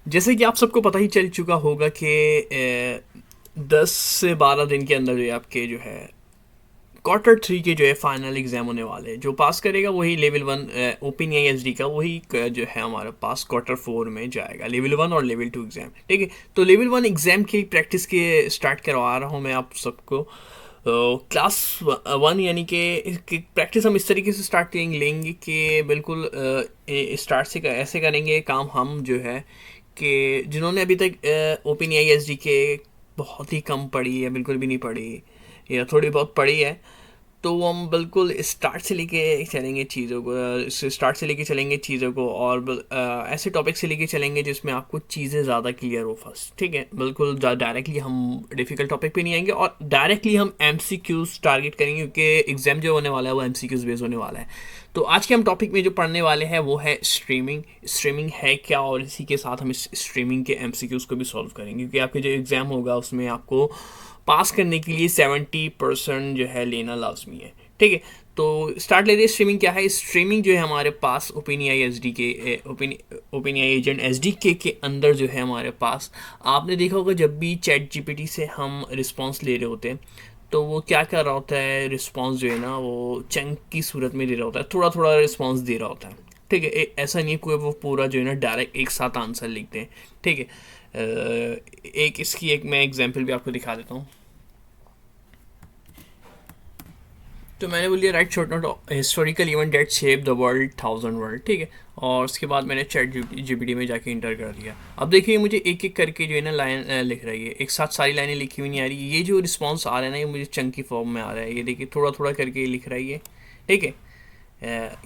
जैसे कि आप सबको पता ही चल चुका होगा कि 10 से 12 दिन के अंदर जो है आपके जो है क्वार्टर 3 के जो है फाइनल एग्जाम होने वाले हैं। जो पास करेगा वही level 1 open I S D का वही जो है हमारे पास क्वार्टर 4 में जाएगा, लेवल 1 और लेवल 2 एग्जाम। ठीक है, तो लेवल 1 एग्जाम की प्रैक्टिस के स्टार्ट करवा रहा हूँ मैं आप सबको। क्लास 1 यानी कि प्रैक्टिस हम इस तरीके से स्टार्ट लेंगे कि बिल्कुल स्टार्ट से ऐसे करेंगे काम हम जो है कि जिन्होंने अभी तक ओपन आई एस डी के बहुत ही कम पढ़ी है, बिल्कुल भी नहीं पढ़ी या थोड़ी बहुत पढ़ी है, तो वो हम बिल्कुल स्टार्ट से लेके चलेंगे चीज़ों को, स्टार्ट से लेके चलेंगे चीज़ों को, और ऐसे टॉपिक से लेके चलेंगे जिसमें आपको चीज़ें ज़्यादा क्लियर हो फर्स्ट। ठीक है, बिल्कुल डायरेक्टली हम डिफ़िकल्ट टॉपिक पे नहीं आएंगे और डायरेक्टली हम एमसीक्यूज़ टारगेट करेंगे, क्योंकि एग्ज़ाम जो होने वाला है वो एमसीक्यूज़ बेस होने वाला है। तो आज के हम टॉपिक में जो पढ़ने वाले हैं वो है स्ट्रीमिंग। स्ट्रीमिंग है क्या, और इसी के साथ हम इस स्ट्रीमिंग के एमसीक्यूज़ को भी सॉल्व करेंगे, क्योंकि आपके जो एग्ज़ाम होगा उसमें आपको पास करने के लिए 70% जो है लेना लाजमी है। ठीक है, तो स्टार्ट लेते हैं। स्ट्रीमिंग क्या है? स्ट्रीमिंग जो है हमारे पास ओपनएआई एस डी के ओपनएआई एजेंट एस डी के अंदर जो है हमारे पास, आपने देखा होगा जब भी चैट जीपीटी से हम रिस्पॉन्स ले रहे होते हैं तो वो क्या कर रहा होता है, रिस्पॉन्स जो है ना वो चंक की सूरत में दे रहा होता है, थोड़ा थोड़ा रिस्पॉन्स दे रहा होता है। ठीक है, ऐसा नहीं है कोई वो पूरा जो है ना डायरेक्ट एक साथ आंसर लिखते हैं। ठीक है, एक इसकी एक मैं एग्जांपल भी आपको दिखा देता हूँ। तो मैंने बोल दिया write short note historical event that shape the world 1000 word. ठीक है, और उसके बाद मैंने चैट जीपीटी में जाके इंटर कर दिया। अब देखिए मुझे एक एक करके जो है ना लाइन लिख रही है, एक साथ सारी लाइनें लिखी हुई नहीं आ रही। ये जो रिस्पॉन्स आ रहा है ना ये मुझे चंकी फॉर्म में आ रहा है, ये देखिए थोड़ा थोड़ा करके लिख रहा है ये। ठीक है,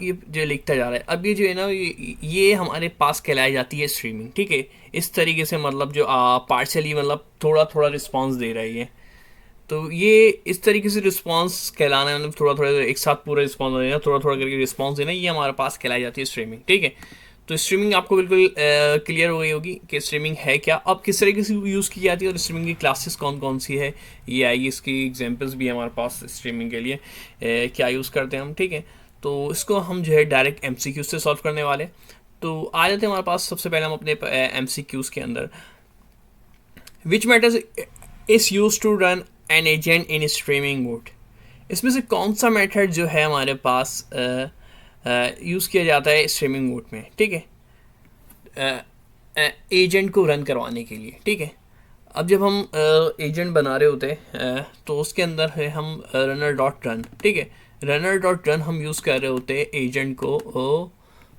ये जो लिखता जा रहा है। अब ये जो है ना ये हमारे पास कहलाई जाती है स्ट्रीमिंग। ठीक है, इस तरीके से मतलब जो पार्शली मतलब थोड़ा थोड़ा रिस्पॉन्स दे रही है, तो ये इस तरीके से रिस्पांस कहलाना है, मतलब थोड़ा थोड़ा एक साथ पूरा रिस्पांस देना, थोड़ा थोड़ा करके रिस्पांस देना, ये हमारे पास कहलाई जाती है स्ट्रीमिंग। ठीक है, तो स्ट्रीमिंग आपको बिल्कुल क्लियर हो गई होगी कि स्ट्रीमिंग है क्या, अब किस तरीके से यूज़ की जाती है और स्ट्रीमिंग की क्लासेस कौन कौन सी है ये आएगी। इसकी एग्जांपल्स भी हमारे पास स्ट्रीमिंग के लिए क्या यूज़ करते हैं हम। ठीक है, तो इसको हम जो है डायरेक्ट एमसीक्यू से सॉल्व करने वाले। तो आ जाते हैं हमारे पास सबसे पहले हम अपने एमसीक्यूज़ के अंदर। Which matters is use to run an agent in streaming mode. इसमें से कौन सा मेथड जो है हमारे पास यूज़ किया जाता है स्ट्रीमिंग मोड में। ठीक है, एजेंट को रन करवाने के लिए। ठीक है, अब जब हम एजेंट बना रहे होते हैं तो उसके अंदर है हम रनर डॉट रन। ठीक है, रनर डॉट रन हम यूज़ कर रहे होते हैं एजेंट को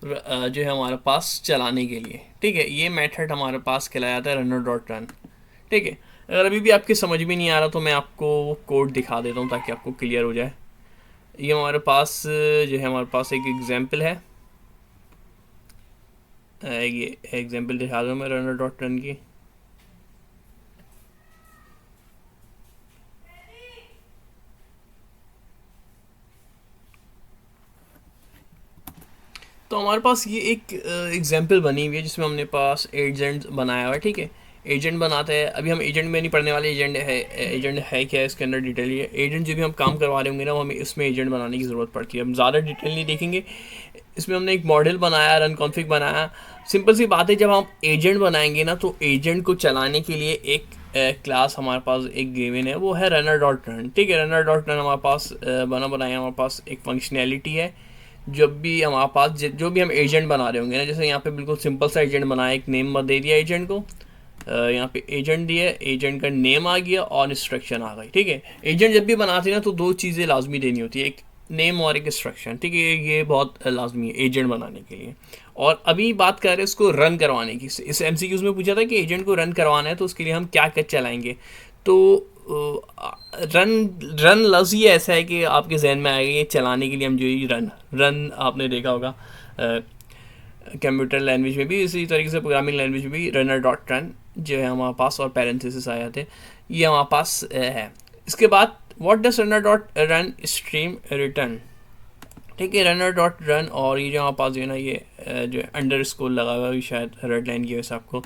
जो है हमारे पास चलाने के लिए। ठीक है, ये मेथड हमारे पास कहलाया जाता है रनर डॉट रन। ठीक है, अगर अभी भी आपके समझ में नहीं आ रहा तो मैं आपको वो कोड दिखा देता हूँ ताकि आपको क्लियर हो जाए। ये हमारे पास जो है हमारे पास एक एग्जांपल है, ये एग्जांपल दिखा दूँ मैं रनर डॉट रन की। तो हमारे पास ये एक एग्जांपल बनी हुई है जिसमें हमने पास एजेंट बनाया हुआ है। ठीक है, एजेंट बनाते हैं। अभी हम एजेंट में नहीं पढ़ने वाले, एजेंट है क्या इसके अंदर डिटेल ये एजेंट जो भी हम काम करवा रहे होंगे ना वो हमें इसमें एजेंट बनाने की ज़रूरत पड़ती है। हम ज़्यादा डिटेल नहीं देखेंगे। इसमें हमने एक मॉडल बनाया, रन कॉन्फ़िग बनाया। सिंपल सी बात है, जब हम एजेंट बनाएंगे ना तो एजेंट को चलाने के लिए एक क्लास हमारे पास एक गिवन है, वो है रनर डॉट रन। ठीक है, रनर डॉट रन हमारे पास बनाया हमारे पास एक फंक्शनैलिटी है। जब भी हमारे पास जो भी हम एजेंट बना रहे होंगे ना, जैसे यहाँ पे बिल्कुल सिंपल सा एजेंट बनाया, एक नेम दे दिया एजेंट को, यहाँ पे एजेंट दिया, एजेंट का नेम आ गया और इंस्ट्रक्शन आ गई। ठीक है, एजेंट जब भी बनाते हैं ना तो दो चीज़ें लाजमी देनी होती है, एक नेम और एक इंस्ट्रक्शन। ठीक है, ये बहुत लाजमी है एजेंट बनाने के लिए। और अभी बात कर रहे हैं इसको रन करवाने की। इस एमसीक्यूज़ में पूछा था कि एजेंट को रन करवाना है तो उसके लिए हम क्या क्या चलाएंगे। तो रन रन लफ्ज़ ही ऐसा है कि आपके जहन में आएगा ये चलाने के लिए हम जो ये रन रन आपने देखा होगा कंप्यूटर लैंग्वेज में भी, इसी तरीके से प्रोग्रामिंग लैंग्वेज में भी रनर डॉट रन जो है हमारे पास और पैरेंथेसिस आ जाते हैं, ये हमारे पास है। इसके बाद what does runner dot run stream return. ठीक है, रनर डॉट रन और ये जो हमारे पास जो है ना ये जो अंडर स्कोर लगा हुआ है, शायद रेड लाइन की वजह से आपको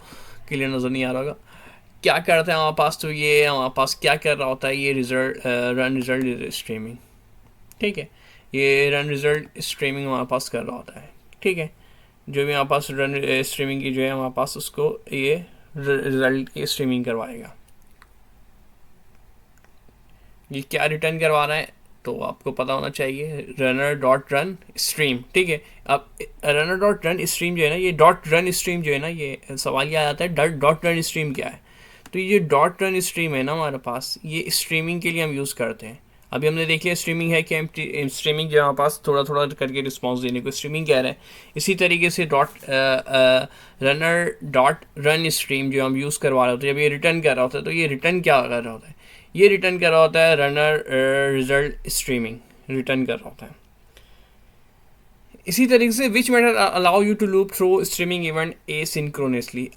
क्लियर नज़र नहीं आ रहा होगा। क्या करते हैं हमारे पास, तो ये हमारे पास क्या कर रहा होता है, ये रिजल्ट रन रिजल्ट स्ट्रीमिंग। ठीक है, ये रन रिजल्ट स्ट्रीमिंग हमारे पास कर रहा होता है। ठीक है, जो भी हमारे पास रन स्ट्रीमिंग की जो है हमारे पास, उसको ये रिजल्ट की स्ट्रीमिंग करवाएगा। ये क्या रिटर्न करवा रहा है तो आपको पता होना चाहिए, रनर डॉट रन स्ट्रीम। ठीक है, अब रनर डॉट रन स्ट्रीम जो है ना, ये डॉट रन स्ट्रीम जो है ना, ये सवाल ये आ जाता है डॉट रन स्ट्रीम क्या है। तो ये डॉट रन स्ट्रीम है ना हमारे पास, ये स्ट्रीमिंग के लिए हम यूज़ करते हैं। अभी हमने देख लिया स्ट्रीमिंग है कि स्ट्रीमिंग जो हमारे पास थोड़ा थोड़ा करके रिस्पॉन्स देने को स्ट्रीमिंग कह रहे हैं। इसी तरीके से रनर डॉट रन स्ट्रीम जो हम यूज़ करवा रहे होते हैं, जब ये रिटर्न कर रहा होता है तो ये रिटर्न क्या कर रहा होता है, ये रिटर्न कर रहा होता है रनर रिजल्ट स्ट्रीमिंग रिटर्न कर रहा होता है। इसी तरीके से which method allow you to loop through streaming event asynchronously,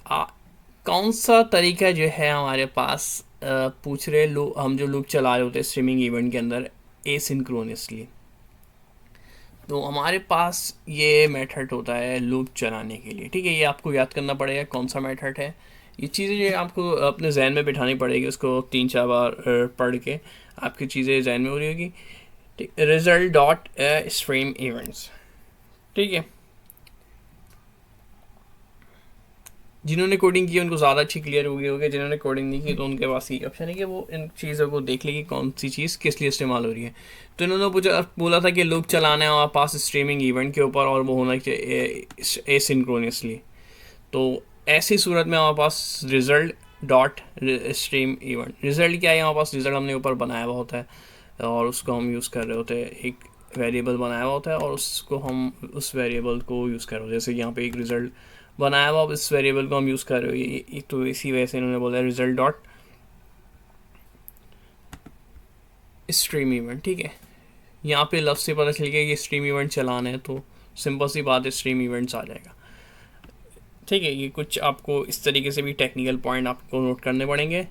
कौन सा तरीका जो है हमारे पास पूछ रहे हम जो लूप चला रहे होते हैं स्ट्रीमिंग इवेंट के अंदर एसिंक्रोनसली। तो हमारे पास ये मेथड होता है लूप चलाने के लिए। ठीक है, ये आपको याद करना पड़ेगा कौन सा मेथड है। ये चीज़ें जो आपको अपने जहन में बिठानी पड़ेगी, उसको 3-4 बार पढ़ के आपकी चीज़ें जहन में हो रही होगी। ठीक, रिजल्ट डॉट स्ट्रीम इवेंट्स। ठीक है, जिन्होंने कोडिंग की उनको ज़्यादा अच्छी क्लियर हो गई होगी, जिन्होंने कोडिंग नहीं की तो उनके पास ये ऑप्शन है कि वो इन चीज़ों को देख ले कि कौन सी चीज़ किस लिए इस्तेमाल हो रही है। तो इन्होंने बोला था कि लूप चलाना है हमारे पास स्ट्रीमिंग इवेंट के ऊपर, और वो होना चाहिए एसिंक्रोनसली। तो ऐसी सूरत में हमारे पास result dot stream event, result क्या है, हमारे पास रिजल्ट हमने ऊपर बनाया हुआ होता है और उसको हम यूज़ कर रहे होते हैं। एक वेरिएबल बनाया हुआ होता है और उसको हम उस वेरिएबल को यूज़ कर रहे होते हैं। जैसे यहाँ पे एक रिजल्ट बनाया हुआ, अब इस वेरिएबल को हम यूज़ कर रहे हो, तो इसी वजह से इन्होंने बोला रिजल्ट डॉट स्ट्रीम इवेंट। ठीक है, यहाँ पे लफ्ज़ से पता चल गया कि स्ट्रीम इवेंट चलाना है, तो सिंपल सी बात है स्ट्रीम इवेंट्स आ जाएगा। ठीक है, ये कुछ आपको इस तरीके से भी टेक्निकल पॉइंट आपको नोट करने पड़ेंगे।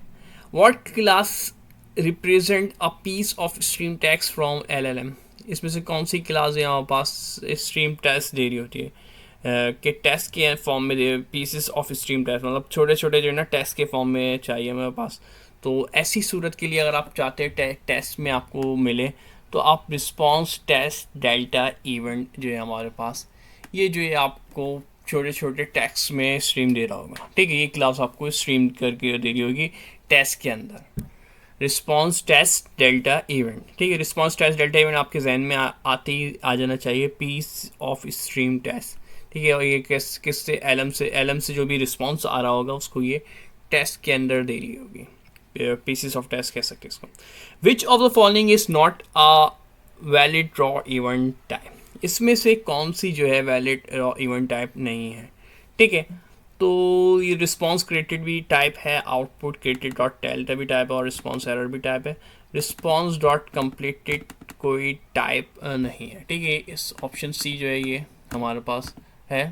What class represent a piece of stream text from LLM, इसमें से कौन सी क्लास है हमारे पास स्ट्रीम टेक्स्ट दे रही होती है कि टेस्ट के फॉर्म में पीसेस ऑफ स्ट्रीम टेस्ट, मतलब छोटे छोटे जो है ना टेस्ट के फॉर्म में चाहिए मेरे पास। तो ऐसी सूरत के लिए अगर आप चाहते हैं टेस्ट में आपको मिले, तो आप रिस्पॉन्स टेस्ट डेल्टा इवेंट जो है हमारे पास, ये जो है आपको छोटे छोटे टेक्स्ट में स्ट्रीम दे रहा होगा। ठीक है, ये क्लास आपको स्ट्रीम करके दे रही होगी टेस्ट के अंदर, रिस्पॉन्स टेस्ट डेल्टा इवेंट। ठीक है, रिस्पॉन्स टेस्ट डेल्टा इवेंट आपके जहन में आते ही आ जाना चाहिए पीस ऑफ स्ट्रीम टेस्ट। ठीक है, और ये किससे एलएम से जो भी रिस्पॉन्स आ रहा होगा उसको ये टेस्ट के अंदर दे रही होगी, पीसेस ऑफ टेस्ट कह सकते हैं इसको। Which of the following is not a valid raw event type, इसमें से कौन सी जो है वैलिड रॉ इवेंट टाइप नहीं है। ठीक है, तो ये रिस्पॉन्स क्रिएटेड भी टाइप है, आउटपुट क्रिएटेड डॉट डेल्टा भी टाइप है, और रिस्पॉन्स एरर भी टाइप है। रिस्पॉन्स डॉट कंप्लीटेड कोई टाइप नहीं है। ठीक है, इस ऑप्शन सी जो है ये हमारे पास है,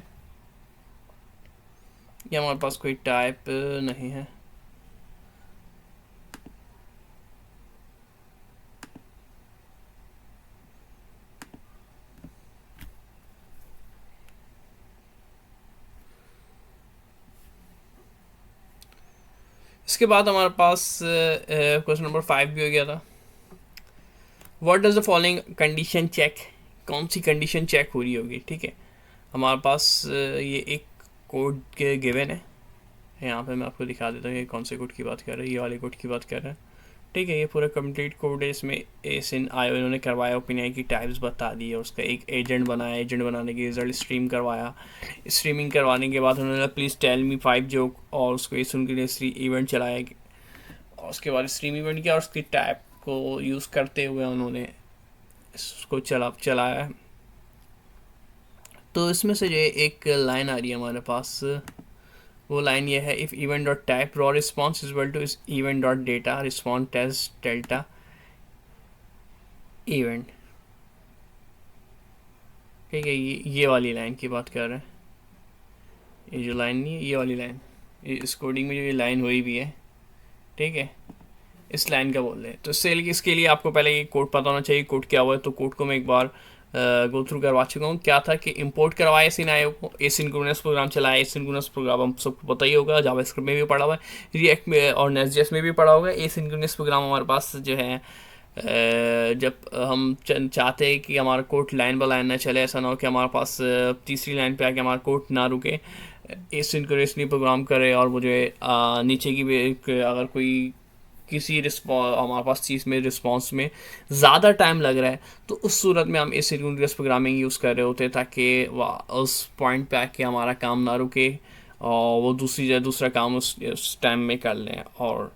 ये हमारे पास कोई टाइप नहीं है। इसके बाद हमारे पास क्वेश्चन नंबर 5 भी हो गया था। What does the following condition check, कौन सी कंडीशन चेक हो रही होगी। ठीक है, हमारे पास ये एक कोड के गिवन है, यहाँ पे मैं आपको दिखा देता हूँ ये कौन से कोड की बात कर रहे हैं, ये वाले कोड की बात कर रहे हैं। ठीक है, ये पूरा कंप्लीट कोड है, इसमें एसिन आयो इन्होंने करवाया, ओपन की टाइप्स बता दी है, उसका एक एजेंट बनाया, एजेंट बनाने के रिजल्ट स्ट्रीम करवाया, स्ट्रीमिंग करवाने के बाद उन्होंने प्लीज़ टेल मी 5 जोक, और उसको एसिन के लिए इवेंट चलाया, और उसके बाद स्ट्रीम इवेंट किया, और उसकी टाइप को यूज़ करते हुए उन्होंने इसको चलाया। तो इसमें से जो एक लाइन आ रही है हमारे पास, वो लाइन ये है, if event dot type raw response is equal to इस event dot data response test delta event. ठीक है, ये वाली लाइन की बात कर रहे हैं, ये जो लाइन नहीं है, ये वाली लाइन, इस कोडिंग में जो ये लाइन हुई भी है। ठीक है, इस लाइन का बोल रहे हैं। तो इसके लिए आपको पहले ये कोड पता होना चाहिए, कोड क्या हुआ है। तो कोड को मैं एक बार गो थ्रू करवा चुका हूँ। क्या था कि इंपोर्ट करवाया एसिन को, एसिंक्रोनस प्रोग्राम चलाया। एसिंक्रोनस प्रोग्राम हम सबको पता ही होगा, जावास्क्रिप्ट में भी पढ़ा हुआ है, रिएक्ट में और नेक्स्ट.जेएस में भी पढ़ा होगा। एसिंक्रोनस प्रोग्राम हमारे पास जो है जब हम चाहते हैं कि हमारा कोड लाइन बाय लाइन ना चले, ऐसा ना हो कि हमारे पास तीसरी लाइन पे आके हमारा कोड ना रुके, एसिंक्रोनसली प्रोग्राम करे और मुझे नीचे की भी अगर कोई किसी हमारे पास चीज़ में रिस्पॉन्स में ज़्यादा टाइम लग रहा है, तो उस सूरत में हम एसिंक्रोनस प्रोग्रामिंग यूज़ कर रहे होते हैं, ताकि उस पॉइंट पे आके हमारा काम ना रुके और वो दूसरा काम उस टाइम में कर लें, और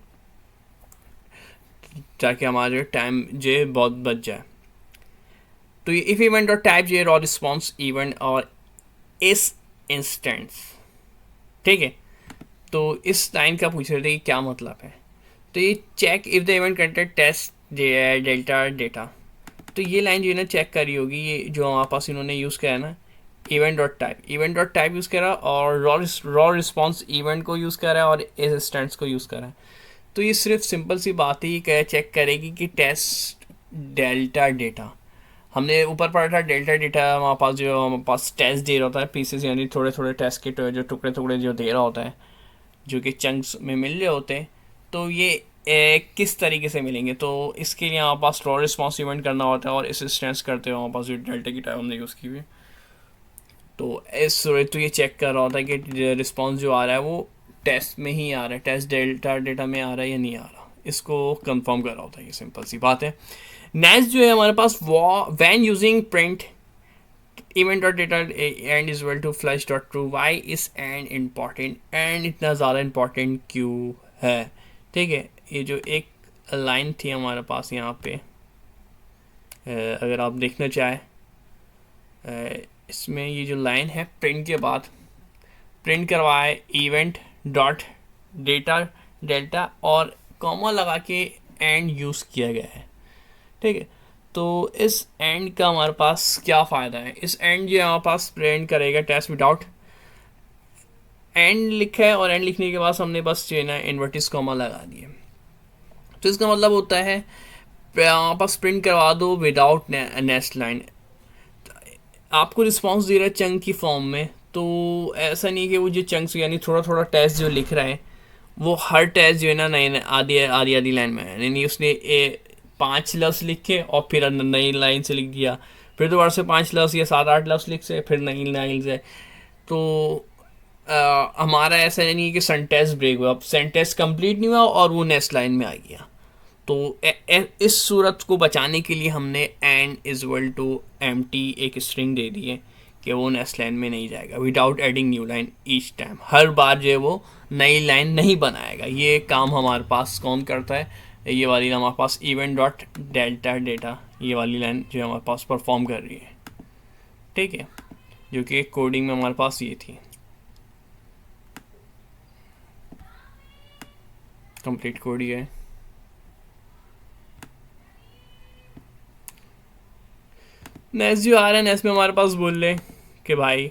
ताकि हमारा जो टाइम जो बहुत बच जाए। तो ये इफ इवेंट और टाइप जो रॉ रिस्पॉन्स इवेंट और इस इंस्टेंस, ठीक है। तो इस लाइन का पूछ रहे थे कि क्या मतलब है। तो ये check if the event content text delta data, तो ये लाइन जो है ना चेक करी होगी, ये जो हमारे पास इन्होंने यूज़ किया है ना, इवेंट डॉट टाइप यूज़ करा और रॉ रिस्पॉन्स इवेंट को यूज़ करा और इस इंस्टेंस को यूज़ करा। तो ये सिर्फ सिंपल सी बात ही चेक करेगी कि टेस्ट डेल्टा डेटा, हमने ऊपर पढ़ा था डेल्टा डेटा हमारे पास जो हमारे पास टेस्ट दे रहा होता है पीसेस, यानी थोड़े थोड़े टेस्ट के जो टुकड़े टुकड़े जो दे रहा होता है, जो कि चंक्स में मिल रहे होते हैं। तो ये किस तरीके से मिलेंगे, तो इसके लिए हमारे पास रॉ रिस्पॉन्स इवेंट करना होता है और असिस्टेंस करते हुए हमारे पास जो डेल्टा की टाइप हमने यूज़ की हुई। तो ये चेक कर रहा होता है कि रिस्पॉन्स जो आ रहा है वो टेस्ट में ही आ रहा है, टेस्ट डेल्टा डेटा में आ रहा है या नहीं आ रहा, इसको कंफर्म कर रहा होता है। ये सिंपल सी बात है। नेक्स्ट जो है हमारे पास when using print event dot data end is well to flash dot true, why is end important, and इतना ज़्यादा इम्पॉर्टेंट क्यों है, ठीक है। ये जो एक लाइन थी हमारे पास यहाँ पे, अगर आप देखना चाहें, इसमें ये जो लाइन है प्रिंट के बाद प्रिंट करवाए इवेंट डॉट डेटा डेल्टा और कॉमा लगा के एंड यूज़ किया गया है, ठीक है। तो इस एंड का हमारे पास क्या फ़ायदा है, इस एंड जो हमारे पास प्रिंट करेगा टेस्ट विदाउट एंड लिखा है, और एंड लिखने के बाद हमने बस जो है ना इन्वर्टिस कॉमा लगा दिए। तो इसका मतलब होता है हमारे पास प्रिंट करवा दो विदाउट नेक्स्ट लाइन, आपको रिस्पॉन्स दे रहा है चंक की फॉर्म में। तो ऐसा नहीं कि वो जो चंक्स यानी थोड़ा थोड़ा टेस्ट जो लिख रहा है वो हर टेस्ट जो है ना नई आधी आधी आधी लाइन में है, यानी उसने 5 लफ्ज़ लिखे और फिर नई लाइन से लिख दिया, फिर दोबारा से 5 लफ्ज़ या 7-8 लफ्ज़ लिख से फिर नई लाइन से। तो हमारा ऐसा नहीं है कि सेंटेंस ब्रेक हुआ, अब सेंटेंस कंप्लीट नहीं हुआ और वो नेक्स्ट लाइन में आ गया। तो इस सूरत को बचाने के लिए हमने end is well to empty एक स्ट्रिंग दे दी है कि वो नेक्स्ट लाइन में नहीं जाएगा without adding new line each time, हर बार जो है वो नई लाइन नहीं बनाएगा। ये काम हमारे पास कौन करता है, ये वाली हमारे पास इवेंट डॉट डेल्टा डेटा, ये वाली लाइन जो हमारे पास परफॉर्म कर रही है, ठीक है, जो कि कोडिंग में हमारे पास ये थी। कंप्लीट कोड ये है। नेक्स्ट जो आ रहा है, नेक्स्ट में हमारे पास बोल रहे कि भाई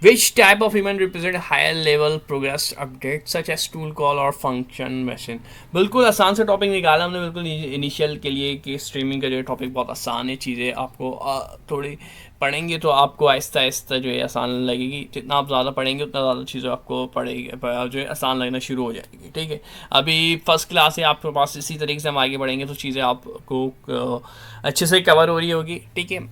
which type of event represent higher level progress update such as tool call और function machine। बिल्कुल आसान से टॉपिक निकाला हमने बिल्कुल इनिशियल के लिए कि स्ट्रीमिंग का जो टॉपिक बहुत आसान है, चीज़ें आपको थोड़ी पढ़ेंगे तो आपको आहिस्ता आहिस्ता जो है आसान लगेगी, जितना आप ज़्यादा पढ़ेंगे उतना ज़्यादा चीज़ें आपको पढ़ेगी जो है आसान लगना शुरू हो जाएगी, ठीक है। अभी फर्स्ट क्लास है आपके पास, इसी तरीके से हम आगे बढ़ेंगे तो चीज़ें आपको अच्छे से कवर हो रही होगी, ठीक है।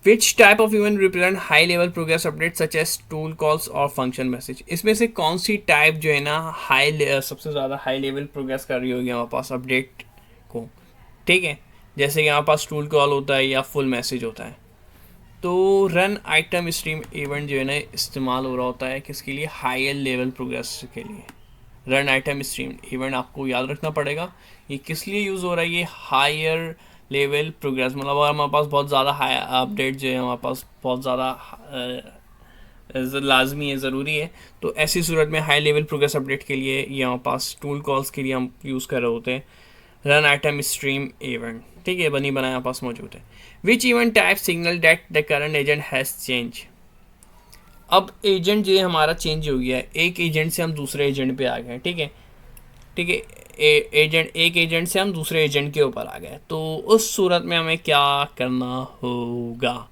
Which type of event represent high level progress updates such as tool calls और function message, इसमें से कौन सी टाइप जो है ना सबसे ज़्यादा हाई लेवल प्रोग्रेस कर रही होगी हमारे पास अपडेट को, ठीक है। जैसे कि हमारे पास टूल कॉल होता है या फुल मैसेज होता है। तो रन आइटम स्ट्रीम इवेंट जो है ना इस्तेमाल हो रहा होता है किसके लिए, हायर लेवल प्रोग्रेस के लिए। रन आइटम स्ट्रीम इवेंट आपको याद रखना पड़ेगा ये किस लिए यूज़ हो रहा है, ये हायर लेवल प्रोग्रेस, मतलब अगर हमारे पास बहुत ज़्यादा हाई अपडेट जो है हमारे पास बहुत ज़्यादा लाजमी है, ज़रूरी है, तो ऐसी सूरत में हाई लेवल प्रोग्रेस अपडेट के लिए ये हमारे पास टूल कॉल्स के लिए हम यूज़ कर रहे होते हैं रन आइटम स्ट्रीम इवेंट, ठीक है, बनी बनाया हमारे पास मौजूद है। Which event type signal that the current agent has change, अब एजेंट जो है हमारा चेंज हो गया है, एक एजेंट से हम दूसरे एजेंट पे आ गए, ठीक है, ठीक है। एजेंट एक एजेंट से हम दूसरे एजेंट के ऊपर आ गए, तो उस सूरत में हमें क्या करना होगा,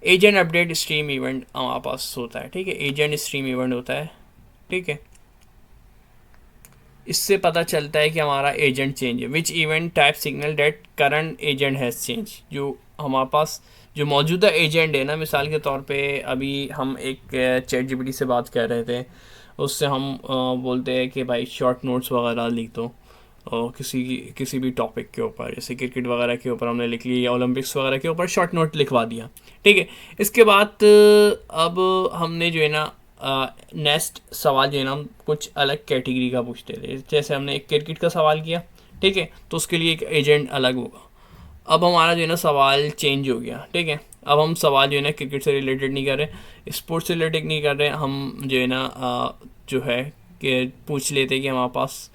एजेंट अपडेट स्ट्रीम इवेंट हमारे पास होता है, ठीक है, एजेंट स्ट्रीम इवेंट होता है, ठीक है। इससे पता चलता है कि हमारा एजेंट चेंज है। Which event type signal that current agent has change, जो हमारे पास जो मौजूदा एजेंट है ना, मिसाल के तौर पे अभी हम एक चैट जीपीटी से बात कर रहे थे, उससे हम बोलते हैं कि भाई शॉर्ट नोट्स वगैरह लिख दो, और किसी भी टॉपिक के ऊपर, जैसे क्रिकेट वगैरह के ऊपर हमने लिख लिया या ओलंपिक्स वगैरह के ऊपर शॉर्ट नोट लिखवा दिया, ठीक है। इसके बाद अब हमने जो है ना नेक्स्ट सवाल जो है ना हम कुछ अलग कैटेगरी का पूछते थे। जैसे हमने एक क्रिकेट का सवाल किया, ठीक है, तो उसके लिए एक एजेंट अलग होगा। अब हमारा जो है ना सवाल चेंज हो गया, ठीक है। अब हम सवाल जो है ना क्रिकेट से रिलेटेड नहीं कर रहे, स्पोर्ट्स से रिलेटेड नहीं कर रहे, हम जो है ना जो है कि पूछ लेते हैं कि हमारे पास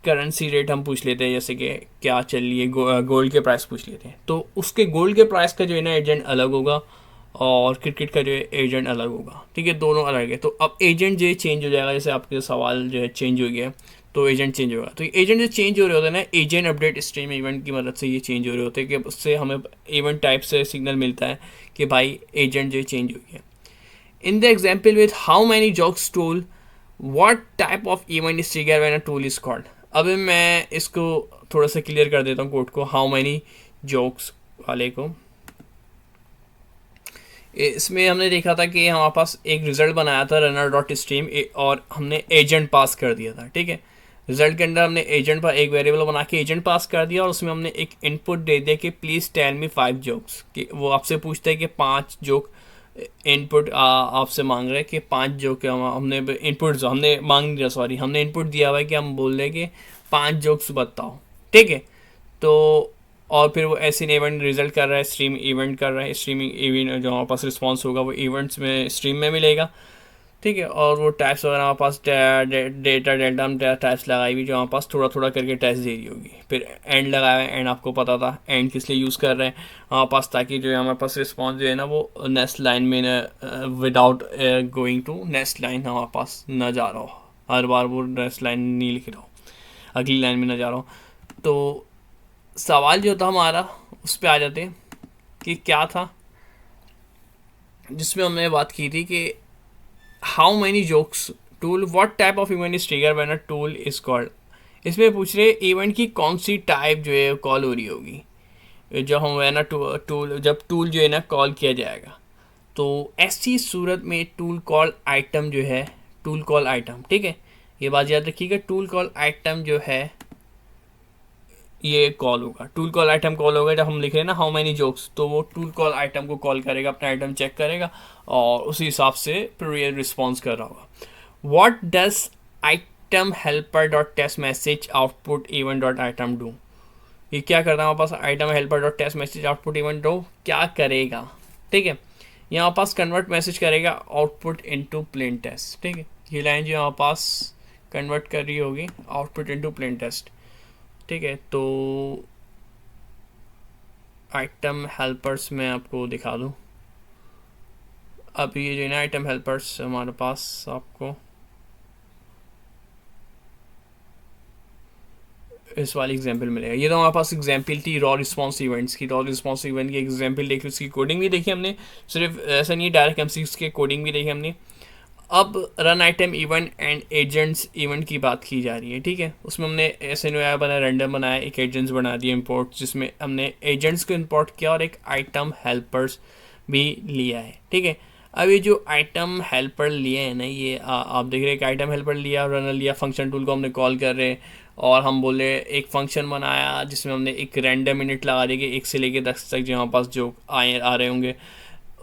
करेंसी रेट हम पूछ लेते हैं, जैसे कि क्या चल रही है, गोल्ड के प्राइस पूछ लेते हैं, तो उसके गोल्ड के प्राइस का जो है ना एजेंट अलग होगा और क्रिकेट का जो है एजेंट अलग होगा, ठीक है, दोनों अलग है। तो अब एजेंट जो है चेंज हो जाएगा, जैसे आपके सवाल जो है चेंज हो गया तो एजेंट चेंज होगा। तो एजेंट जो चेंज हो रहे होते हैं ना, एजेंट अपडेट स्ट्रीम इवेंट की मदद से ये चेंज हो रहे होते हैं, कि उससे हमें इवेंट टाइप से सिग्नल मिलता है कि भाई एजेंट जो है चेंज हो गया। In the example with how many jokes tool what type of event is trigger when a tool is called. अब मैं इसको थोड़ा सा क्लियर कर देता हूँ कोड को, हाउ मैनी जोक्स वाले को। इसमें हमने देखा था कि हमारे पास एक रिजल्ट बनाया था रनर डॉट स्ट्रीम, और हमने एजेंट पास कर दिया था, ठीक है। रिजल्ट के अंदर हमने एजेंट पर एक वेरिएबल बना के एजेंट पास कर दिया, और उसमें हमने एक इनपुट दे दिया कि प्लीज़ टेल मी 5 जोक्स, कि वो आपसे पूछता है कि 5 जोक इनपुट आपसे मांग रहे हैं कि 5 जोक, हमने इनपुट जो हमने मांग दिया, सॉरी हमने इनपुट दिया हुआ है कि हम बोल रहे हैं कि 5 जोक्स बताओ, ठीक है। तो और फिर वो ऐसे इवेंट रिजल्ट कर रहा है, स्ट्रीम इवेंट कर रहा है, स्ट्रीमिंग इवेंट जो हमारे पास रिस्पॉन्स होगा वो इवेंट्स में स्ट्रीम में मिलेगा, ठीक है। और वो टैप्स वगैरह हमारे पास डेटा डेल्टा हम टैप्स लगाई हुई, जो हमारे पास थोड़ा थोड़ा करके टैप्स दे रही होगी। फिर एंड लगाया है, एंड आपको पता था एंड किस लिए यूज़ कर रहे हैं हमारे पास, ताकि जो है हमारे पास रिस्पॉन्स जो है ना वो नेक्स्ट लाइन में without going to next line हमारे पास न जा रहा हो, हर बार वो नेक्स्ट लाइन नहीं लिख रहा हो, अगली लाइन में न जा रहा हो। तो सवाल जो था हमारा उस पर आ जाते हैं कि क्या था, जिसमें हमने बात की थी कि how many jokes tool what type of event is trigger when a tool is called. इसमें पूछ रहे इवेंट की कौन सी टाइप जो है कॉल हो रही होगी जब हम है ना टूल जब टूल जो है ना कॉल किया जाएगा। तो ऐसी सूरत में टूल कॉल आइटम जो है, टूल कॉल आइटम, ठीक है, ये बात याद रखिएगा, टूल कॉल आइटम जो है ये कॉल होगा, टूल कॉल आइटम कॉल होगा। जब हम लिख रहे हैं ना हाउ मैनी जोक्स, तो वो टूल कॉल आइटम को कॉल करेगा, अपना आइटम चेक करेगा और उसी हिसाब से फिर रिस्पॉन्स कर रहा होगा। What does item helper dot test message output event dot item do. ये क्या करता है हमारे पास, item helper dot test message output event do क्या करेगा, ठीक है। यहाँ पास कन्वर्ट मैसेज करेगा आउटपुट इनटू प्लेन टेस्ट, ठीक है। ये लाइन जो यहाँ पास कन्वर्ट कर रही होगी आउटपुट इनटू प्लेन टेस्ट, ठीक है। तो आइटम हेल्पर्स मैं आपको दिखा दूँ। अब ये जो है ना आइटम हेल्पर्स हमारे पास आपको इस वाली एग्जांपल मिलेगा। ये तो हमारे पास एग्जांपल थी रॉ रिस्पॉन्स इवेंट्स की, रॉ रिस्पॉन्स इवेंट की एग्जांपल देखी, उसकी कोडिंग भी देखी हमने, सिर्फ ऐसा नहीं डायरेक्ट एमसीक्यूज के कोडिंग भी देखी हमने। अब run item event and agents event की बात की जा रही है, ठीक है। उसमें हमने ऐसे नया बनाया, रैंडम बनाया, एक एजेंट्स बना दिया इंपोर्ट, जिसमें हमने एजेंट्स को इंपोर्ट किया और एक आइटम हेल्पर्स भी लिया है, ठीक है। अब ये जो आइटम हेल्पर लिए हैं ना, ये आप देख रहे हैं कि आइटम हेल्पर लिया, रनर लिया, फंक्शन टूल को हमने कॉल कर रहे हैं, और हम बोले एक फंक्शन बनाया जिसमें हमने एक रैंडम मिनट लगा दिया कि 1 से लेके 10 तक जो हमारे पास जो आ रहे होंगे,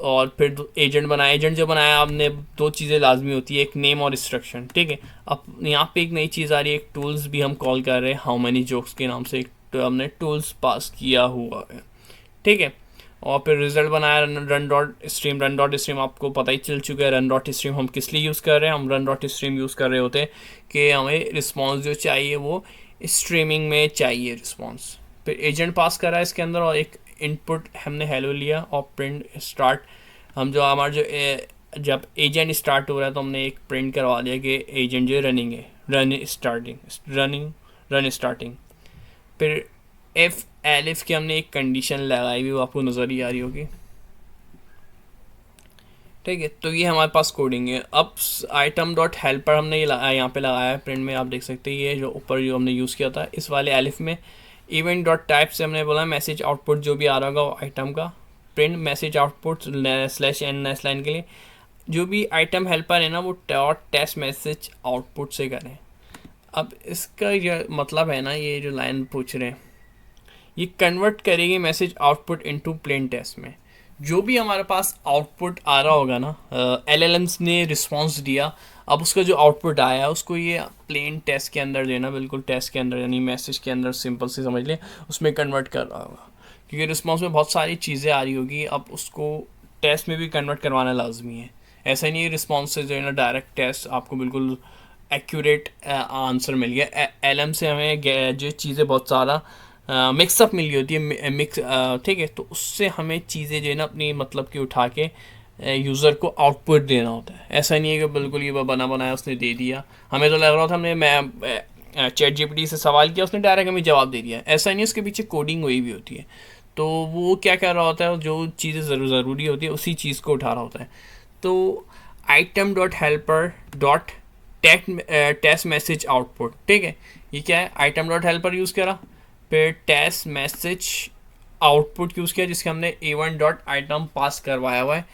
और फिर एजेंट बनाया। एजेंट जो बनाया हमने, 2 चीज़ें लाजमी होती है, एक नेम और इंस्ट्रक्शन, ठीक है। अब यहाँ पे एक नई चीज़ आ रही है, एक टूल्स भी हम कॉल कर रहे हैं, हाउ मैनी जोक्स के नाम से एक तो हमने टूल्स पास किया हुआ है, ठीक है। और फिर रिजल्ट बनाया run dot stream. Run dot stream आपको पता ही चल चुका है, रन डॉट स्ट्रीम हम किस लिए यूज़ कर रहे हैं, हम रन डॉट स्ट्रीम यूज़ कर रहे होते हैं कि हमें रिस्पॉन्स जो चाहिए वो स्ट्रीमिंग में चाहिए रिस्पॉन्स। फिर एजेंट पास करा है इसके अंदर, और एक इनपुट हमने हेलो लिया, और प्रिंट स्टार्ट, हम जो हमारा जो जब एजेंट स्टार्ट हो रहा है तो हमने एक प्रिंट करवा दिया कि एजेंट जो रनिंग है, रन स्टार्टिंग। फिर एफ एलिफ की हमने एक कंडीशन लगाई हुई, वो आपको नज़र ही आ रही होगी। ठीक है, तो ये हमारे पास कोडिंग है। अब आइटम डॉट हेल्पर हमने ये यहाँ पे लगाया है प्रिंट में, आप देख सकते हैं ये जो ऊपर जो हमने यूज़ किया था इस वाले एलिफ में। इवेंट डॉट टाइप से हमने बोला मैसेज आउटपुट जो भी आ रहा होगा वो आइटम का print message output slash n next line के लिए। जो भी आइटम हेल्पर है ना वो डॉट टेस्ट मैसेज आउटपुट से करें। अब इसका ये मतलब है ना, ये जो लाइन पूछ रहे हैं ये कन्वर्ट करेगी message output into plain text में। जो भी हमारे पास आउटपुट आ रहा होगा ना, एलएलएम्स ने रिस्पांस दिया, अब उसका जो आउटपुट आया उसको ये प्लेन टेस्ट के अंदर जो है ना, बिल्कुल टेस्ट के अंदर यानी मैसेज के अंदर सिंपल से समझ लें उसमें कन्वर्ट कर रहा होगा। क्योंकि रिस्पांस में बहुत सारी चीज़ें आ रही होगी, अब उसको टेस्ट में भी कन्वर्ट करवाना लाजमी है। ऐसा नहीं है रिस्पांस से जो है ना डायरेक्ट टेस्ट आपको बिल्कुल एक्यूरेट आंसर मिल गया। एलएम से हमें जो चीज़ें बहुत सारा मिक्सअप मिल गई होती है मिक्स, ठीक है, तो उससे हमें चीज़ें जो है ना अपनी मतलब की उठा के यूज़र को आउटपुट देना होता है। ऐसा नहीं है कि बिल्कुल ये बना बनाया उसने दे दिया। हमें तो लग रहा था हमने मैं चैट जीपीटी से सवाल किया उसने डायरेक्ट हमें जवाब दे दिया। ऐसा नहीं है, उसके पीछे कोडिंग हुई भी होती है। तो वो क्या कर रहा होता है, जो चीज़ें ज़रूरी होती है उसी चीज़ को उठा रहा होता है। तो item dot helper dot test message output, ठीक है, ये क्या है, आइटम डॉट हेल्पर यूज़ करा, फिर टेस्ट मैसेज आउटपुट यूज़ किया जिसके हमने इवेंट डॉट आइटम पास करवाया हुआ है।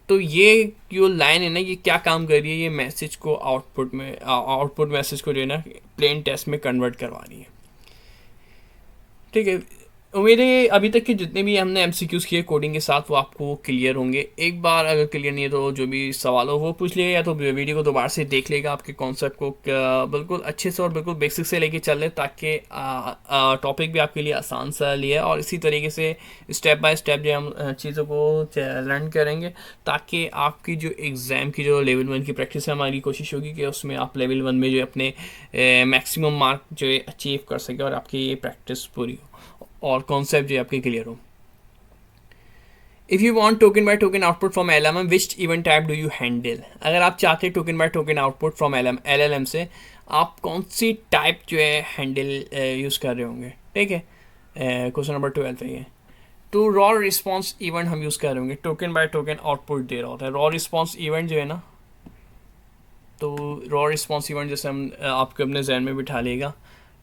तो ये जो लाइन है ना ये क्या काम कर रही है, ये मैसेज को आउटपुट मैसेज को जो है ना प्लेन टेस्ट में कन्वर्ट करवा रही है। ठीक है, उम्मीद है अभी तक के जितने भी हमने एमसीक्यूज़ किए कोडिंग के साथ वो आपको क्लियर होंगे। एक बार अगर क्लियर नहीं है तो जो भी सवाल हो वो पूछ लिएगा, या तो वीडियो को दोबारा से देख लेगा, आपके कॉन्सेप्ट को बिल्कुल अच्छे से और बिल्कुल बेसिक से लेके चल रहे ताकि टॉपिक भी आपके लिए आसान सा लिया और इसी तरीके से स्टेप बाय स्टेप जो हम चीज़ों को लर्न करेंगे ताकि आपकी जो एग्ज़ाम की जो लेवल 1 की प्रैक्टिस है हमारी कोशिश होगी कि उसमें आप लेवल 1 में जो अपने मैक्सिमम मार्क जो है अचीव कर सके और आपकी ये प्रैक्टिस पूरी हो और कॉन्सेप्ट जो आपके क्लियर हो। If you want token by token output from LLM which event type do you handle, अगर आप चाहते हैं token by token output from LLM से आप कौन सी टाइप जो है हैंडल यूज़ कर रहे होंगे। ठीक है, क्वेश्चन नंबर 12 है ये। तो रॉ रिस्पॉन्स इवेंट हम यूज़ कर रहे होंगे, टोकन बाय टोकन आउटपुट दे रहा होता है। रॉ रिस्पॉन्स इवेंट जो है ना, तो रॉ रिस्पॉन्स इवेंट जैसे हम आपके अपने जहन में बिठा लेगा,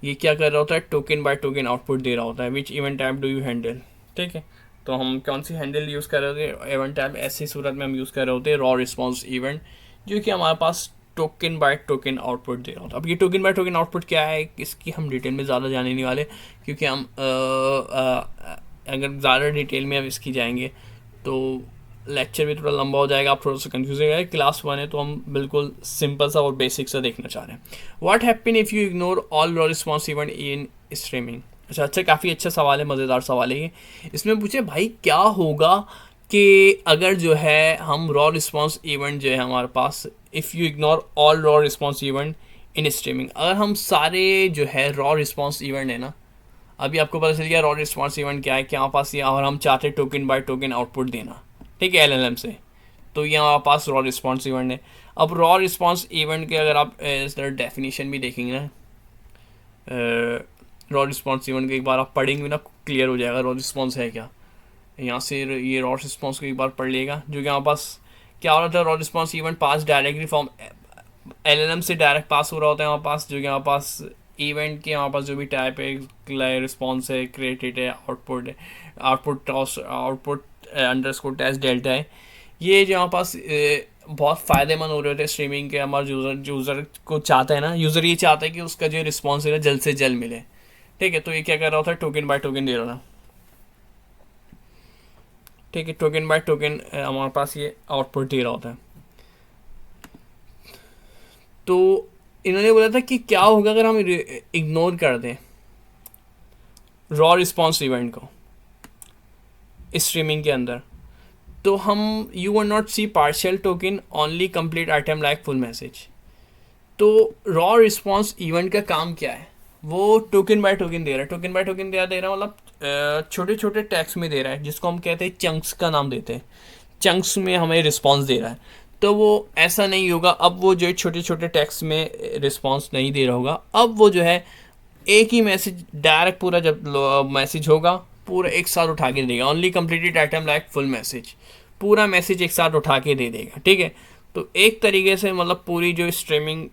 ये क्या कर रहा होता है, टोकन बाय टोकन आउटपुट दे रहा होता है। Which event type do you handle, ठीक है, तो हम कौन सी हैंडल यूज़ कर रहे होते हैं, इवेंट टाइप ऐसी सूरत में हम यूज़ कर रहे होते हैं रॉ रिस्पॉन्स इवेंट जो कि हमारे पास टोकन बाय टोकन आउटपुट दे रहा होता है। अब ये टोकन बाय टोकन आउटपुट क्या है इसकी हम डिटेल में ज़्यादा जाने नहीं वाले, क्योंकि हम अगर ज़्यादा डिटेल में अब इसकी जाएंगे तो लेक्चर भी थोड़ा लंबा हो जाएगा, आप थोड़ा सा कंफ्यूज हो जाएगा। क्लास 1 है तो हम बिल्कुल सिंपल सा और बेसिक सा देखना चाह रहे हैं। What happen if you ignore all raw response event in streaming. अच्छा, काफ़ी अच्छा सवाल है, मज़ेदार सवाल है ये। इसमें पूछे भाई क्या होगा कि अगर जो है हम रॉ रिस्पॉन्स इवेंट जो है हमारे पास, if you ignore all raw response event in streaming, अगर हम सारे जो है रॉ रिस्पॉन्स इवेंट है ना, अभी आपको पता चल गया रॉ रिस्पॉन्स इवेंट क्या है, क्या हमारे पास ये, और हम चाहते टोकन बाय टोकन आउटपुट देना, ठीक है, एलएलएम से, तो ये हमारे पास रॉ रिस्पॉन्स इवेंट है। अब रॉ रिस्पॉन्स इवेंट के अगर आप इस तरह डेफिनेशन भी देखेंगे ना, रॉ रिस्पॉन्स इवेंट को एक बार आप पढ़ेंगे ना क्लियर हो जाएगा रॉ रिस्पॉन्स है क्या। यहाँ से ये रॉ रिस्पॉन्स को एक बार पढ़ लेगा, जो कि हमारे पास क्या हो रहा था, raw response event pass directly from LLM से डायरेक्ट पास हो रहा होता है हमारे पास, जो कि हमारे पास इवेंट के हमारे पास जो भी टाइप है, रिस्पॉन्स है, क्रिएटेड है, आउटपुट है, आउटपुट अंडरस्कोर टेस्ट डेल्टा है, ये जो हमारे पास बहुत फ़ायदेमंद हो रहे होते हैं स्ट्रीमिंग के। हमारे यूज़र को चाहता है ना, यूज़र ये चाहता है कि उसका जो रिस्पॉन्स है ना जल्द से जल्द मिले, ठीक है, तो ये क्या कर रहा होता है, टोकन बाय टोकन दे रहा था, ठीक है, टोकन बाय टोकन हमारे पास ये आउटपुट दे रहा होता है। तो इन्होंने बोला था कि क्या होगा अगर हम इग्नोर कर दें रॉ रिस्पॉन्स इवेंट को स्ट्रीमिंग के अंदर, तो हम you will not see partial token only complete item like full message. तो रॉ रिस्पॉन्स इवेंट का काम क्या है, वो टोकन बाय टोकन दे रहा है। टोकन बाय टोकन दे रहा है मतलब छोटे छोटे टैक्स में दे रहा है, जिसको हम कहते हैं चंक्स का नाम देते हैं, चंक्स में हमें रिस्पॉन्स दे रहा है। तो वो ऐसा नहीं होगा, अब वो जो है छोटे छोटे टैक्स में रिस्पॉन्स नहीं दे रहा होगा, अब वो जो है एक ही मैसेज डायरेक्ट पूरा जब मैसेज होगा पूरा एक साथ उठा के देगा, only completed item like full message, पूरा मैसेज एक साथ उठा के दे देगा, ठीक है। तो एक तरीके से मतलब पूरी जो स्ट्रीमिंग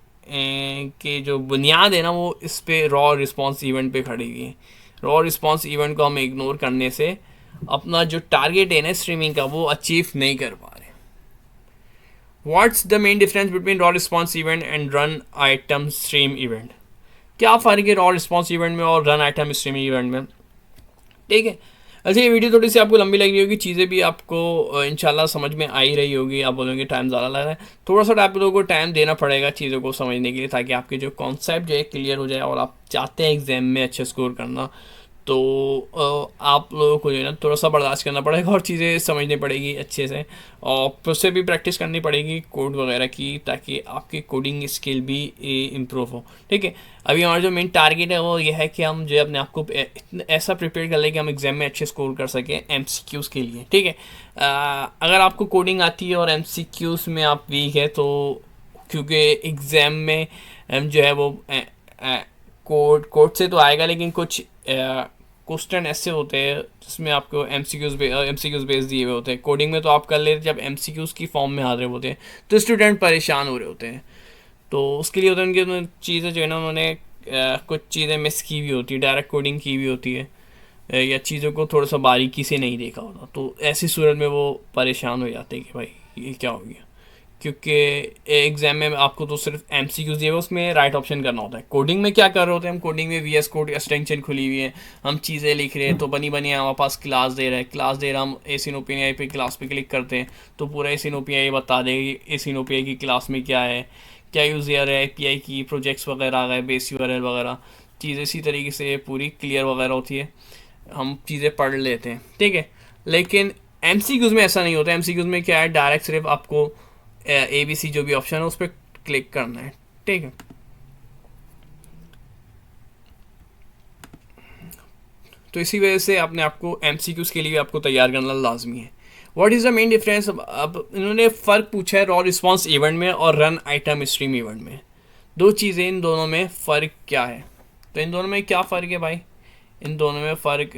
की जो बुनियाद है ना वो इस पे रॉ रिस्पॉन्स इवेंट पे खड़ी हुई है। रॉ रिस्पॉन्स इवेंट को हम इग्नोर करने से अपना जो टारगेट है ना स्ट्रीमिंग का वो अचीव नहीं कर पा रहे। What's the main difference between raw response event and run item stream event? क्या फ़र्क है रॉ रिस्पॉन्स इवेंट में और रन आइटम स्ट्रीमिंग इवेंट में, ठीक है। अच्छा ये वीडियो थोड़ी सी आपको लंबी लग रही होगी, चीज़ें भी आपको इंशाल्लाह समझ में आ ही रही होगी। आप बोलोगे टाइम ज़्यादा लग रहा है, थोड़ा सा आप लोगों को टाइम देना पड़ेगा चीज़ों को समझने के लिए, ताकि आपके जो कॉन्सेप्ट जो है क्लियर हो जाए और आप चाहते हैं एग्जाम में अच्छे स्कोर करना, तो आप लोगों को जो है ना थोड़ा सा बर्दाश्त करना पड़ेगा और चीज़ें समझनी पड़ेगी अच्छे से, और उससे भी प्रैक्टिस करनी पड़ेगी कोड वगैरह की, ताकि आपकी कोडिंग स्किल भी इम्प्रूव हो, ठीक है। अभी हमारा जो मेन टारगेट है वो ये है कि हम जो है अपने आप को ऐसा प्रिपेयर कर लें कि हम एग्जाम में अच्छे स्कोर कर सकें एमसीक्यूज़ के लिए, ठीक है। अगर आपको कोडिंग आती है और एमसीक्यूज़ में आप वीक है, तो क्योंकि एग्ज़ाम में जो है वो कोड से तो आएगा, लेकिन कुछ क्वेश्चन ऐसे होते हैं जिसमें आपको एमसीक्यूज़ बेस दिए हुए होते हैं। कोडिंग में तो आप कर लेते, जब एमसीक्यूज़ की फॉर्म में आ रहे होते हैं तो स्टूडेंट परेशान हो रहे होते हैं। तो उसके लिए होता है उनकी चीज़ें जो है ना उन्होंने कुछ चीज़ें मिस की भी होती है, डायरेक्ट कोडिंग की भी होती है, या चीज़ों को थोड़ा सा बारीकी से नहीं देखा होता, तो ऐसी सूरत में वो परेशान हो जाते हैं कि भाई ये क्या हो गया। क्योंकि एग्जाम में आपको तो सिर्फ एमसीक्यूज़ दिए हुए उसमें राइट ऑप्शन करना होता है। कोडिंग में क्या कर रहे होते हैं हम, कोडिंग में वीएस कोड एक्सटेंशन खुली हुई है, हम चीज़ें लिख रहे हैं, तो बनी बनी हमारे पास क्लास दे रहा है, हम एसिन ओपीआई पे क्लास पे क्लिक करते हैं तो पूरा एसिन ओपीआई बता देगी एसिन ओपीआई की क्लास में क्या है, क्या यूज़र है, एपीआई की प्रोजेक्ट्स वगैरह आ गए, बेस यूआरएल वगैरह चीज़ें इसी तरीके से पूरी क्लियर वगैरह होती है, हम चीज़ें पढ़ लेते हैं, ठीक है। लेकिन एमसीक्यूज़ में ऐसा नहीं होता। एमसीक्यूज़ में क्या है, डायरेक्ट सिर्फ आपको ABC जो भी ऑप्शन है उस पर क्लिक करना है, ठीक है। तो इसी वजह से अपने आपको एमसीक्यूज़ के लिए आपको तैयार करना लाजमी है। What is the main difference? अब इन्होंने फ़र्क पूछा है रॉ रिस्पॉन्स इवेंट में और रन आइटम स्ट्रीम इवेंट में, दो चीज़ें, इन दोनों में फ़र्क क्या है? तो इन दोनों में क्या फ़र्क है भाई? इन दोनों में फ़र्क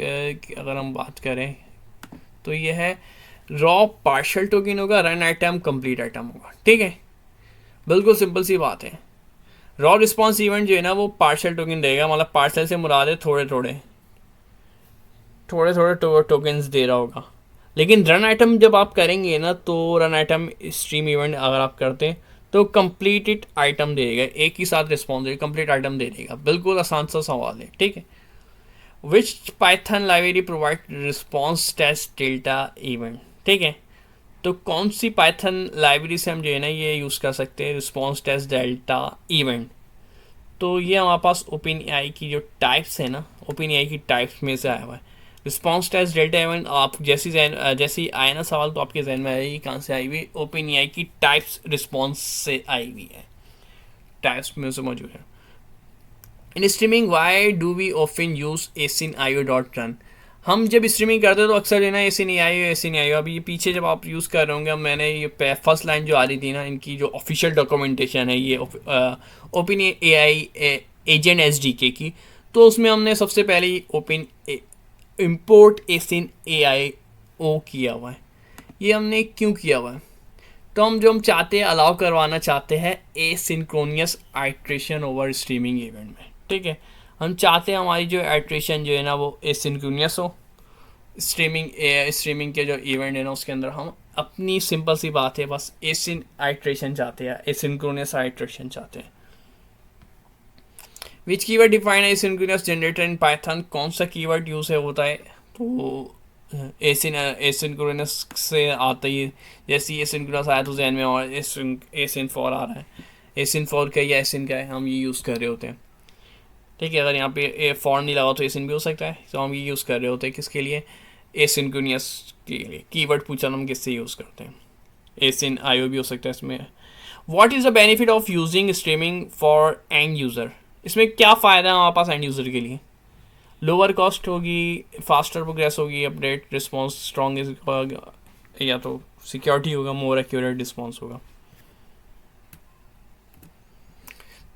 अगर हम बात करें तो ये है रॉ पार्शल टोकन होगा, रन आइटम कंप्लीट आइटम होगा, ठीक है। बिल्कुल सिंपल सी बात है। रॉ रिस्पॉन्स इवेंट जो है ना वो पार्शल टोकन देगा, मतलब पार्शल से मुराद है थोड़े थोड़े टोकन्स दे रहा होगा। लेकिन रन आइटम जब आप करेंगे ना, तो रन आइटम स्ट्रीम इवेंट अगर आप करते हैं तो कंप्लीटेड आइटम दे देगा, एक ही साथ रिस्पॉन्स देगा, कंप्लीट आइटम दे देगा। बिल्कुल आसान सा सवाल है, ठीक है। Which python library provide response test delta event, ठीक है। तो कौन सी पाइथन लाइब्रेरी से हम जो है ना ये यूज़ कर सकते हैं रिस्पॉन्स टेस्ट डेल्टा इवेंट? तो ये हमारे पास ओपन एआई की जो टाइप्स है ना, ओपन एआई की टाइप्स में से आया हुआ है रिस्पॉन्स टेस्ट डेल्टा इवेंट। आप जैसी आए ना सवाल तो आपके जहन में आएगी कहाँ से आई हुई, ओपन एआई की टाइप्स रिस्पॉन्स से आई हुई है, टाइप्स में से मौजूद है। In streaming why do we often use asyncio dot run? हम जब स्ट्रीमिंग करते हैं तो अक्सर है ना ऐसे नहीं आयो। अभी ये पीछे जब आप यूज़ कर रहे होंगे, मैंने ये फर्स्ट लाइन जो आ रही थी ना, इनकी जो ऑफिशियल डॉक्यूमेंटेशन है ये ओपन एआई एजेंट एसडीके की, तो उसमें हमने सबसे पहले ओपन इम्पोर्ट एसिन एआई ओ किया हुआ है। ये हमने क्यों किया हुआ है? तो हम चाहते हैं अलाउ करवाना चाहते हैं एसिंक्रोनियस आइट्रेशन ओवर स्ट्रीमिंग इवेंट में, ठीक है। हम चाहते हैं हमारी जो आइट्रेशन जो है ना वो एसिंक्रोनियस हो, स्ट्रीमिंग के जो इवेंट है ना उसके अंदर हम अपनी सिंपल सी बात है बस एसिन आइट्रेशन चाहते हैं, एसिंक्रोनियस आइट्रेशन चाहते हैं। Which keyword define asynchronous generator in python? कौन सा कीवर्ड यूज़ है होता है? तो एसिंक्रोनस से आता ही, जैसे ही एसिंक्रोनस आया तो जहन में और एसिन फॉर आ रहा है, एसिन फॉर का या एसिन का है, हम ये यूज़ कर रहे होते हैं, ठीक है। अगर यहाँ पे फॉर नहीं लगा तो एसिन भी हो सकता है, तो हम ये यूज़ कर रहे होते हैं किसके लिए? एसिंक्रोनियस के लिए। कीवर्ड पूछा हम किससे यूज़ करते हैं, एसिन आईओ भी हो सकता है इसमें। What is the benefit of using streaming for end user? इसमें क्या फ़ायदा है हमारे पास एंड यूज़र के लिए? लोअर कॉस्ट होगी, फास्टर प्रोग्रेस होगी, अपडेट रिस्पॉन्स स्ट्रॉन्ग होगा, या तो सिक्योरिटी होगा, मोर एक्यूरेट रिस्पॉन्स होगा।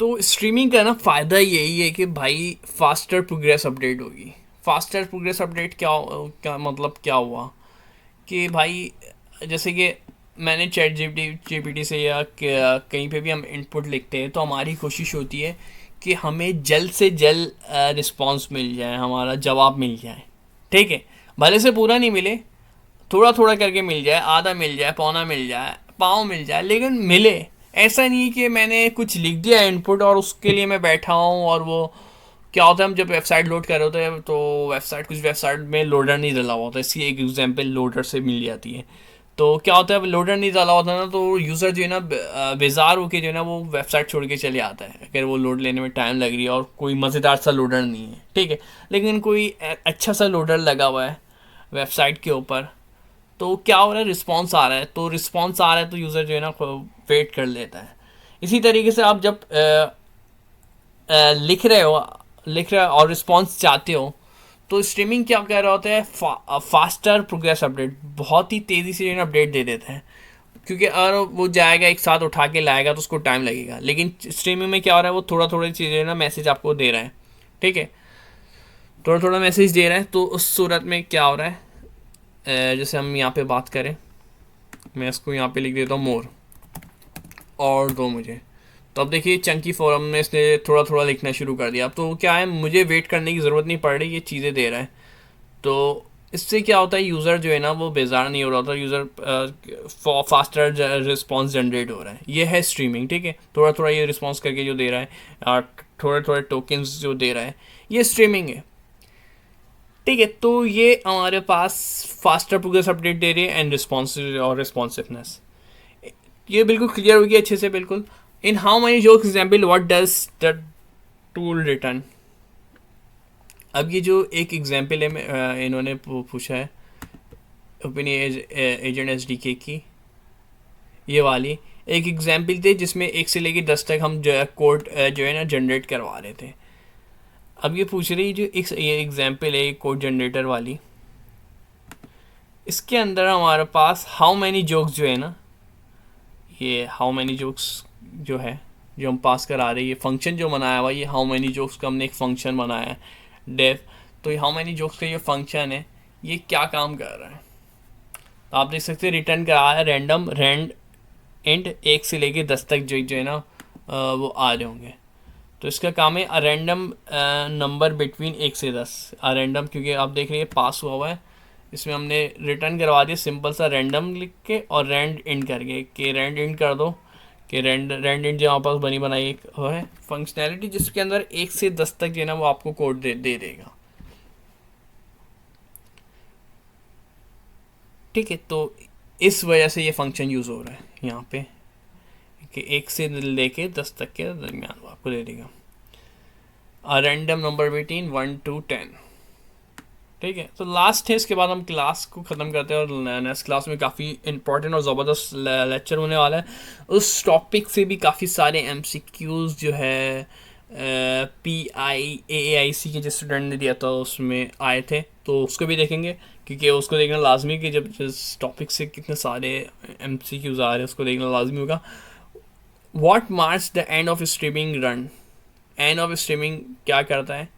तो स्ट्रीमिंग का ना फ़ायदा यही है कि भाई फास्टर प्रोग्रेस अपडेट होगी। फास्टर प्रोग्रेस अपडेट क्या मतलब क्या हुआ कि भाई जैसे कि मैंने चैट जीपीटी से या कहीं पे भी हम इनपुट लिखते हैं तो हमारी कोशिश होती है कि हमें जल्द से जल्द रिस्पांस मिल जाए, हमारा जवाब मिल जाए। ठीक है, भले से पूरा नहीं मिले, थोड़ा थोड़ा करके मिल जाए, आधा मिल जाए, पौना मिल जाए, पाँव मिल जाए, लेकिन मिले। ऐसा नहीं कि मैंने कुछ लिख दिया इनपुट और उसके लिए मैं बैठा हूँ और वो क्या होता है, हम जब वेबसाइट लोड कर रहे होते हैं तो कुछ वेबसाइट में लोडर नहीं डाला हुआ होता है। इसकी एक एग्जांपल लोडर से मिल जाती है। तो क्या होता है, लोडर नहीं डाला होता ना, तो यूज़र जो है ना बेजार होकर जो है ना वो वेबसाइट छोड़ के चले आता है, अगर वो लोड लेने में टाइम लग रही है और कोई मज़ेदार सा लोडर नहीं है। ठीक है, लेकिन कोई अच्छा सा लोडर लगा हुआ है वेबसाइट के ऊपर, तो क्या हो रहा है, रिस्पॉन्स आ रहा है। तो रिस्पॉन्स आ रहा है तो यूज़र जो है ना वेट कर लेता है। इसी तरीके से आप जब लिख रहे हो और रिस्पॉन्स चाहते हो, तो स्ट्रीमिंग क्या कर रहा होता है, फास्टर प्रोग्रेस अपडेट, बहुत ही तेज़ी से अपडेट दे देता है। क्योंकि अगर वो जाएगा एक साथ उठा के लाएगा तो उसको टाइम लगेगा, लेकिन स्ट्रीमिंग में क्या हो रहा है, वो थोड़ा थोड़ा चीज़ें ना मैसेज आपको दे रहा है। ठीक है, थोड़ा थोड़ा मैसेज दे रहा है। तो उस सूरत में क्या हो रहा है, जैसे हम यहाँ पे बात करें, मैं इसको यहाँ पे लिख देता हूँ मोर और दो मुझे। तो अब देखिए चंकी फॉर्म में इसने थोड़ा थोड़ा लिखना शुरू कर दिया। अब तो क्या है, मुझे वेट करने की ज़रूरत नहीं पड़ रही, ये चीज़ें दे रहा है। तो इससे क्या होता है, यूज़र जो है ना वो बेजार नहीं हो रहा होता, यूज़र फास्टर रिस्पांस जनरेट हो रहा है। ये है स्ट्रीमिंग। ठीक है, थोड़ा थोड़ा ये रिस्पांस करके जो दे रहा है और थोड़े थोड़े टोकन्स जो दे रहा है, ये स्ट्रीमिंग है। ठीक है, तो ये हमारे पास फास्टर प्रोग्रेस अपडेट दे रही है एंड रिस्पॉन्स और रिस्पॉन्सिवनेस, ये बिल्कुल क्लियर होगी अच्छे से बिल्कुल। In how many jokes example what does the tool return. अब ये जो एक एग्जाम्पल है इन्होंने पूछा है ओपन एजेंट एसडीके की, ये वाली एक एग्जाम्पल थी जिसमें 1 से लेकर 10 तक हम जो है कोड जो है ना जनरेट करवा रहे थे। अब ये पूछ रही जो ये एग्जाम्पल है कोड जनरेटर वाली, इसके अंदर हमारे पास हाउ मैनी जोक्स जो है ना, ये हाउ मैनी जोक्स जो है जो हम पास करा रहे हैं, ये फंक्शन जो बनाया हुआ, ये हाउ मैनी जोक्स का हमने एक फंक्शन बनाया है डेव। तो ये हाउ मैनी जोक्स का ये फंक्शन है, ये क्या काम कर रहा है, तो आप देख सकते हैं रिटर्न करा है रैंडम एंड 1 से लेके 10 तक जो है ना वो आ रहे होंगे। तो इसका काम है रैंडम नंबर बिटवीन 1 से 10, रैंडम, क्योंकि आप देख रहे हैं पास हुआ है, इसमें हमने रिटर्न करवा दिया सिंपल सा रैंडम लिख के और रैंड इंड करके कि रैंड इंड कर दो, कि रैंड इंड जो पास बनी बनाई एक है फंक्शनैलिटी जिसके अंदर 1 से 10 तक जो है ना वो आपको कोड दे देगा। ठीक है, तो इस वजह से ये फंक्शन यूज़ हो रहा है यहाँ पे कि 1 से लेके 10 तक के दरमियान वो आपको दे देगा रैंडम नंबर बिटवीन 1 to 10। ठीक है, तो लास्ट है, इसके बाद हम क्लास को ख़त्म करते हैं और नेक्स्ट क्लास में काफ़ी इंपॉर्टेंट और ज़बरदस्त लेक्चर होने वाला है। उस टॉपिक से भी काफ़ी सारे MCQs जो है PIAAIC के जो स्टूडेंट ने दिया था उसमें आए थे, तो उसको भी देखेंगे क्योंकि उसको देखना लाजमी कि जब जिस टॉपिक से कितने सारे MCQs आ रहे हैं उसको देखना लाजमी होगा। What marks the end of streaming run, end of streaming क्या करता है,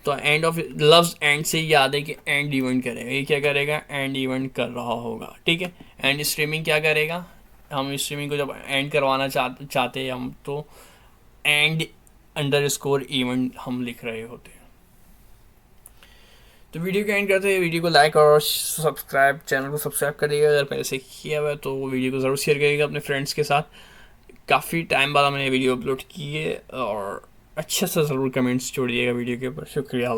तो एंड ऑफ लव्स एंड से याद है कि एंड इवेंट करेगा, ये क्या करेगा, एंड इवेंट कर रहा होगा। ठीक है, एंड स्ट्रीमिंग क्या करेगा, हम स्ट्रीमिंग को जब एंड करवाना चाहते हैं हम, तो एंड अंडरस्कोर इवेंट हम लिख रहे होते हैं। तो वीडियो को एंड करते हैं, वीडियो को लाइक और सब्सक्राइब, चैनल को सब्सक्राइब करिएगा अगर पहले से किया हुआ है, तो वीडियो को ज़रूर शेयर करिएगा अपने फ्रेंड्स के साथ। काफ़ी टाइम बाद मैंने वीडियो अपलोड की है और अच्छा सा ज़रूर कमेंट्स छोड़िएगा वीडियो के ऊपर। शुक्रिया।